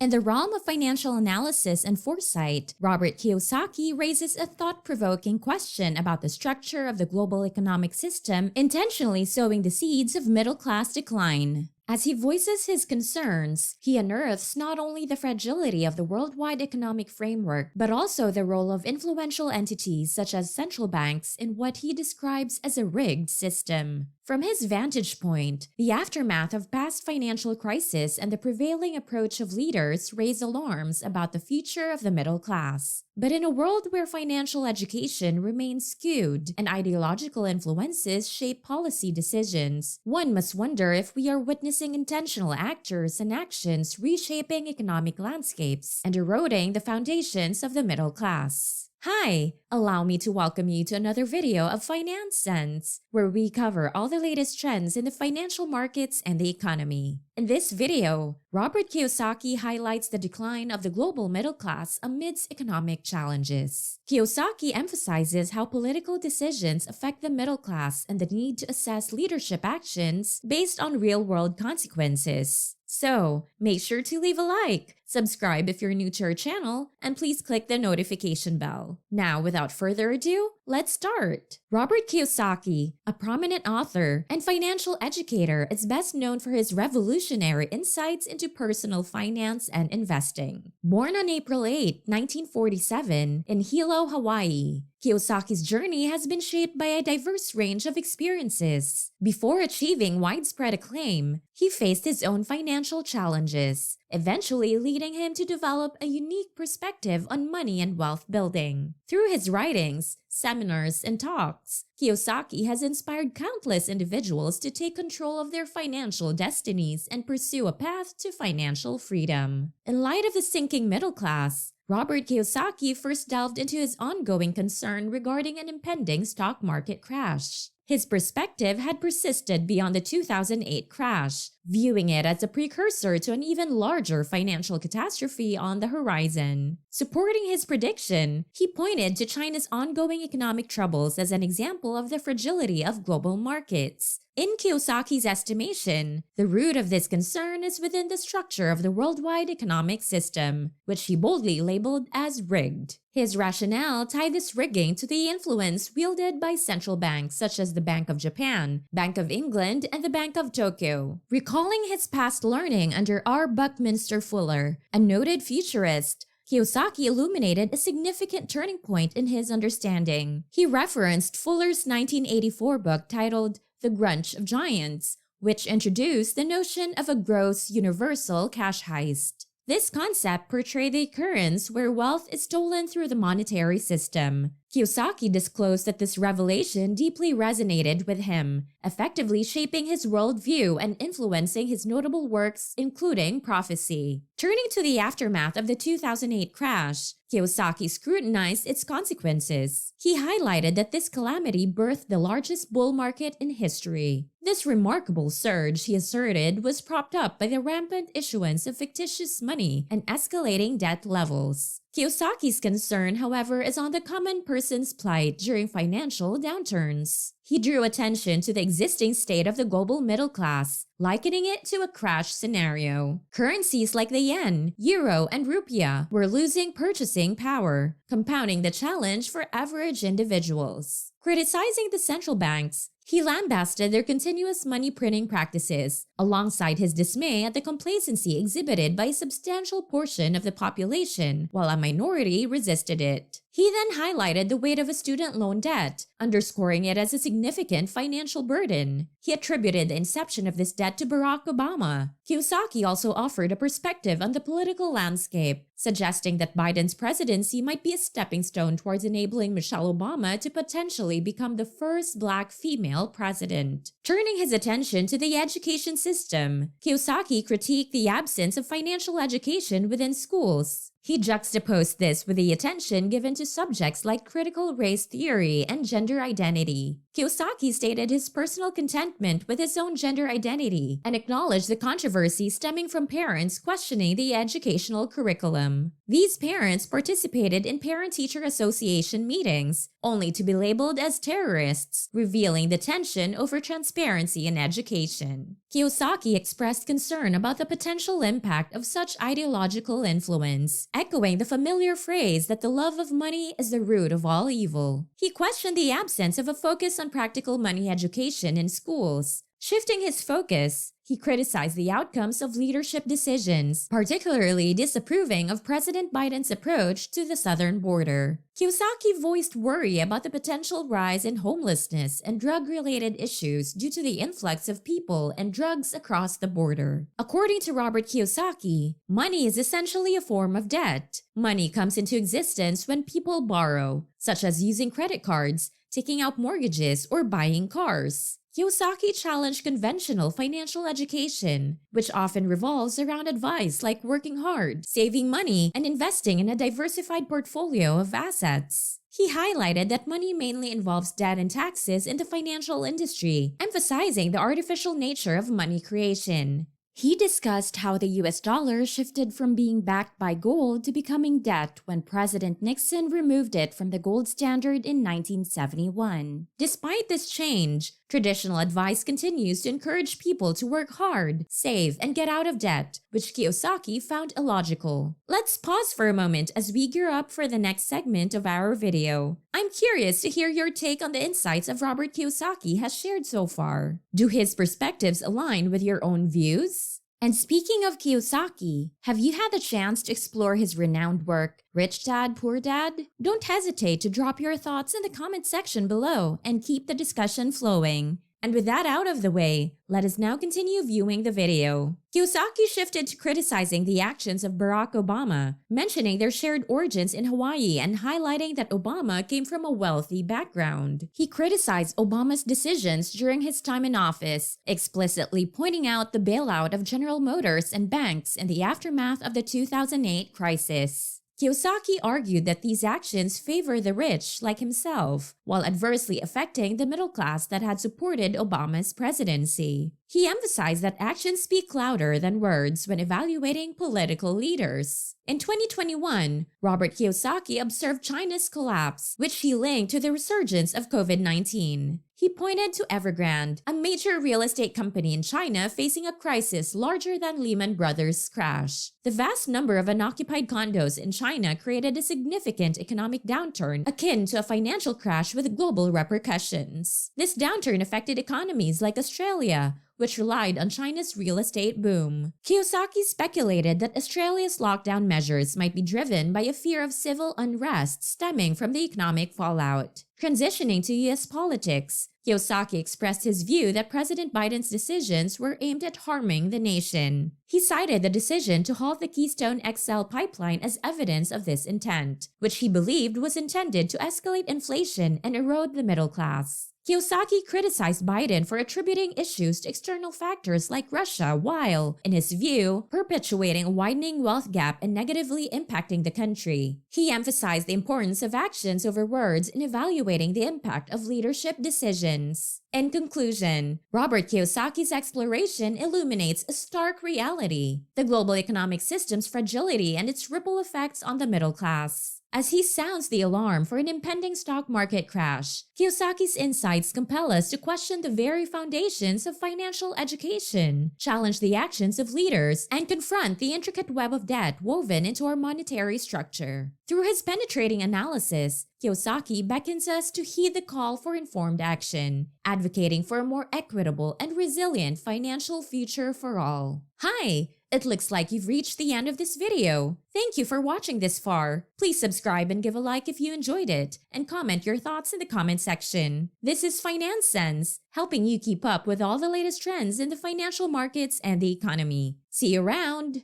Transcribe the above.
In the realm of financial analysis and foresight, Robert Kiyosaki raises a thought-provoking question about the structure of the global economic system, intentionally sowing the seeds of middle-class decline. As he voices his concerns, he unearths not only the fragility of the worldwide economic framework, but also the role of influential entities such as central banks in what he describes as a rigged system. From his vantage point, the aftermath of past financial crises and the prevailing approach of leaders raise alarms about the future of the middle class. But in a world where financial education remains skewed and ideological influences shape policy decisions, one must wonder if we are witnessing intentional actors and actions reshaping economic landscapes and eroding the foundations of the middle class. Hi! Allow me to welcome you to another video of Finance Sense, where we cover all the latest trends in the financial markets and the economy. In this video, Robert Kiyosaki highlights the decline of the global middle class amidst economic challenges. Kiyosaki emphasizes how political decisions affect the middle class and the need to assess leadership actions based on real-world consequences. So, make sure to leave a like, subscribe if you're new to our channel, and please click the notification bell. Now, without further ado, let's start. Robert Kiyosaki, a prominent author and financial educator, is best known for his revolutionary insights into personal finance and investing. Born on April 8, 1947, in Hilo, Hawaii, Kiyosaki's journey has been shaped by a diverse range of experiences. Before achieving widespread acclaim, he faced his own financial challenges, eventually leading him to develop a unique perspective on money and wealth building. Through his writings, seminars, and talks, Kiyosaki has inspired countless individuals to take control of their financial destinies and pursue a path to financial freedom. In light of the sinking middle class, Robert Kiyosaki first delved into his ongoing concern regarding an impending stock market crash. His perspective had persisted beyond the 2008 crash, viewing it as a precursor to an even larger financial catastrophe on the horizon. Supporting his prediction, he pointed to China's ongoing economic troubles as an example of the fragility of global markets. In Kiyosaki's estimation, the root of this concern is within the structure of the worldwide economic system, which he boldly labeled as rigged. His rationale tied this rigging to the influence wielded by central banks such as the Bank of Japan, Bank of England, and the Bank of Tokyo. Recalling his past learning under R. Buckminster Fuller, a noted futurist, Kiyosaki illuminated a significant turning point in his understanding. He referenced Fuller's 1984 book titled The Grunch of Giants, which introduced the notion of a gross universal cash heist. This concept portrayed the occurrence where wealth is stolen through the monetary system. Kiyosaki disclosed that this revelation deeply resonated with him, effectively shaping his worldview and influencing his notable works, including Prophecy. Turning to the aftermath of the 2008 crash, Kiyosaki scrutinized its consequences. He highlighted that this calamity birthed the largest bull market in history. This remarkable surge, he asserted, was propped up by the rampant issuance of fictitious money and escalating debt levels. Kiyosaki's concern, however, is on the common person's plight during financial downturns. He drew attention to the existing state of the global middle class, likening it to a crash scenario. Currencies like the yen, euro, and rupiah were losing purchasing power, compounding the challenge for average individuals. Criticizing the central banks, he lambasted their continuous money printing practices, alongside his dismay at the complacency exhibited by a substantial portion of the population, while a minority resisted it. He then highlighted the weight of a student loan debt, underscoring it as a significant financial burden. He attributed the inception of this debt to Barack Obama. Kiyosaki also offered a perspective on the political landscape, suggesting that Biden's presidency might be a stepping stone towards enabling Michelle Obama to potentially become the first Black female president. Turning his attention to the education system, Kiyosaki critiqued the absence of financial education within schools. He juxtaposed this with the attention given to subjects like critical race theory and gender identity. Kiyosaki stated his personal contentment with his own gender identity and acknowledged the controversy stemming from parents questioning the educational curriculum. These parents participated in parent-teacher association meetings, only to be labeled as terrorists, revealing the tension over transparency in education. Kiyosaki expressed concern about the potential impact of such ideological influence, echoing the familiar phrase that the love of money is the root of all evil. He questioned the absence of a focus on practical money education in schools. Shifting his focus, he criticized the outcomes of leadership decisions, particularly disapproving of President Biden's approach to the southern border. Kiyosaki voiced worry about the potential rise in homelessness and drug-related issues due to the influx of people and drugs across the border. According to Robert Kiyosaki, money is essentially a form of debt. Money comes into existence when people borrow, such as using credit cards, taking out mortgages, or buying cars. Kiyosaki challenged conventional financial education, which often revolves around advice like working hard, saving money, and investing in a diversified portfolio of assets. He highlighted that money mainly involves debt and taxes in the financial industry, emphasizing the artificial nature of money creation. He discussed how the US dollar shifted from being backed by gold to becoming debt when President Nixon removed it from the gold standard in 1971. Despite this change, traditional advice continues to encourage people to work hard, save, and get out of debt, which Kiyosaki found illogical. Let's pause for a moment as we gear up for the next segment of our video. I'm curious to hear your take on the insights of Robert Kiyosaki has shared so far. Do his perspectives align with your own views? And speaking of Kiyosaki, have you had the chance to explore his renowned work, Rich Dad, Poor Dad? Don't hesitate to drop your thoughts in the comment section below and keep the discussion flowing. And with that out of the way, let us now continue viewing the video. Kiyosaki shifted to criticizing the actions of Barack Obama, mentioning their shared origins in Hawaii and highlighting that Obama came from a wealthy background. He criticized Obama's decisions during his time in office, explicitly pointing out the bailout of General Motors and banks in the aftermath of the 2008 crisis. Kiyosaki argued that these actions favor the rich like himself, while adversely affecting the middle class that had supported Obama's presidency. He emphasized that actions speak louder than words when evaluating political leaders. In 2021, Robert Kiyosaki observed China's collapse, which he linked to the resurgence of COVID-19. He pointed to Evergrande, a major real estate company in China facing a crisis larger than Lehman Brothers' crash. The vast number of unoccupied condos in China created a significant economic downturn akin to a financial crash with global repercussions. This downturn affected economies like Australia, which relied on China's real estate boom. Kiyosaki speculated that Australia's lockdown measures might be driven by a fear of civil unrest stemming from the economic fallout. Transitioning to US politics, Kiyosaki expressed his view that President Biden's decisions were aimed at harming the nation. He cited the decision to halt the Keystone XL pipeline as evidence of this intent, which he believed was intended to escalate inflation and erode the middle class. Kiyosaki criticized Biden for attributing issues to external factors like Russia while, in his view, perpetuating a widening wealth gap and negatively impacting the country. He emphasized the importance of actions over words in evaluating the impact of leadership decisions. In conclusion, Robert Kiyosaki's exploration illuminates a stark reality: the global economic system's fragility and its ripple effects on the middle class. As he sounds the alarm for an impending stock market crash, Kiyosaki's insights compel us to question the very foundations of financial education, challenge the actions of leaders, and confront the intricate web of debt woven into our monetary structure. Through his penetrating analysis, Kiyosaki beckons us to heed the call for informed action, advocating for a more equitable and resilient financial future for all. Hi! It looks like you've reached the end of this video. Thank you for watching this far. Please subscribe and give a like if you enjoyed it, and comment your thoughts in the comment section. This is Finance Sense, helping you keep up with all the latest trends in the financial markets and the economy. See you around!